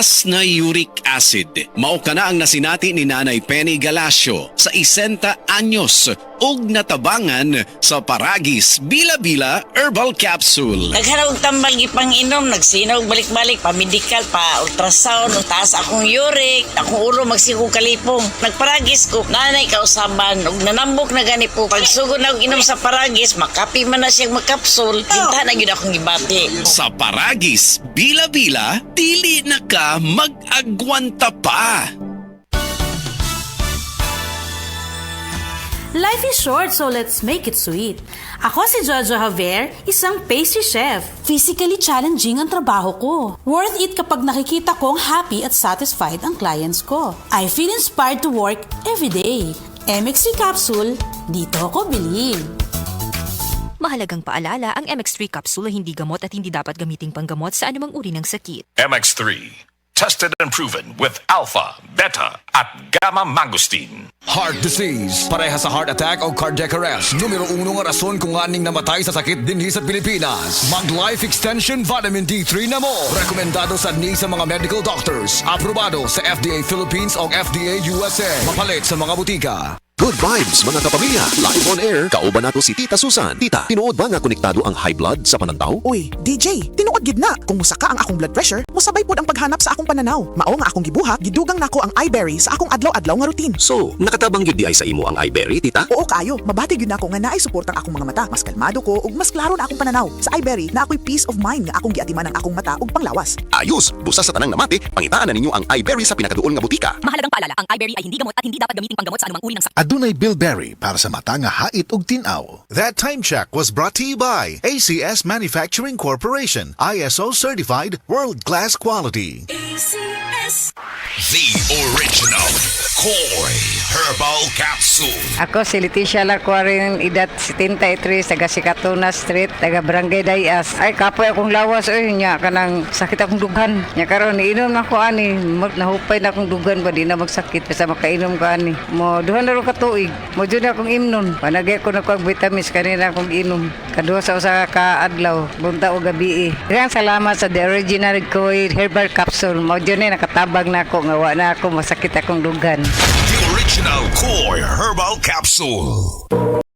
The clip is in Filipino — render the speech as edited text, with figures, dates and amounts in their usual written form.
Taas na uric acid. Mao kana ang nasinati ni Nanay Penny Galacio sa 60 anyos ug natabangan sa Paragis Bila-Bila Herbal Capsule. Naghanap og tambal gipang inom, nagsinaw balik-balik pa medical pa ultrasound, ug taas akong uric, akong ulo magsigong kalipong. Nagparagis ko, nanay kausaban ug nanambok na gani po. Pagsugod na og inom sa Paragis, makapi man na siyang magkapsul, hinta na gyud akong gibati. Sa Paragis Bila-Bila, dili na ka mag-agwanta pa. Life is short, so let's make it sweet. Ako si Jojo Javier, isang pastry chef. Physically challenging ang trabaho ko. Worth it kapag nakikita kong happy at satisfied ang clients ko. I feel inspired to work every day. MX3 Capsule, dito ako bilhin. Mahalagang paalala, ang MX3 capsule ay hindi gamot at hindi dapat gamiting panggamot sa anumang uri ng sakit. MX3, tested and proven with alpha, beta, at gamma mangosteen. Heart disease, pareha sa heart attack o cardiac arrest. Numero 1 nga rason kung aning namatay sa sakit dinhi sa Pilipinas. Mag-Life Extension Vitamin D3 na mo. Rekomendado sa ni sa mga medical doctors. Aprobado sa FDA Philippines o FDA USA. Mapalit sa mga butika. Good vibes mga kapamilya. Live on air, kauban nato si Tita Susan. Tita, tinuod ba nga konektado ang high blood sa panantaw? Uy, DJ, tinuod gid na. Kung musaka ang akong blood pressure, musabay pod ang paghanap sa akong pananaw. Mao nga akong gibuhat, gidugang nako ang iBerry sa akong adlaw-adlaw nga routine. So, nakatabang yun di ay sa imo ang iBerry, Tita? Oo kayo, mabati gyud nako nga naay support ang akong mga mata. Mas kalmado ko ug mas klaro na akong pananaw. Sa iBerry na ako'y peace of mind nga akong giatiman ang akong mata ug panglawas. Ayos, busa sa tanang namati, pangitaan na ninyo ang iBerry sa pinakaduol nga butika. Mahalagang paalala, ang iBerry ay hindi gamot at hindi dapat gamiting panggamot sa anumang uri ng sakit. Adunay Bilberry para sa mata nga hait ug tinaw. That time check was brought to you by ACS Manufacturing Corporation, ISO certified, world-class quality. The original Koi Herbal Capsule. Ako si Leticia Larcuarin, edad 73, taga Sikatuna Street, taga Barangay Dayas. Ay, kapoy akong lawas, nya kanang sakit akong dughan. Nya karon inom na ko ani, nahupay na akong dughan ba di na magsakit basta makainom ko ani. Mo duha na ro ka tuig, mo jud akong imnon. Panagay ko na ko vitamins kanina akong inom. Kaduha sa usa ka adlaw, bunta o gabi. Daghang salamat sa The Original Koi Herbal Capsule. Mo jud ni nakatabag na ako nga wa na ako masakit akong dughan. The original Koi Herbal Capsule.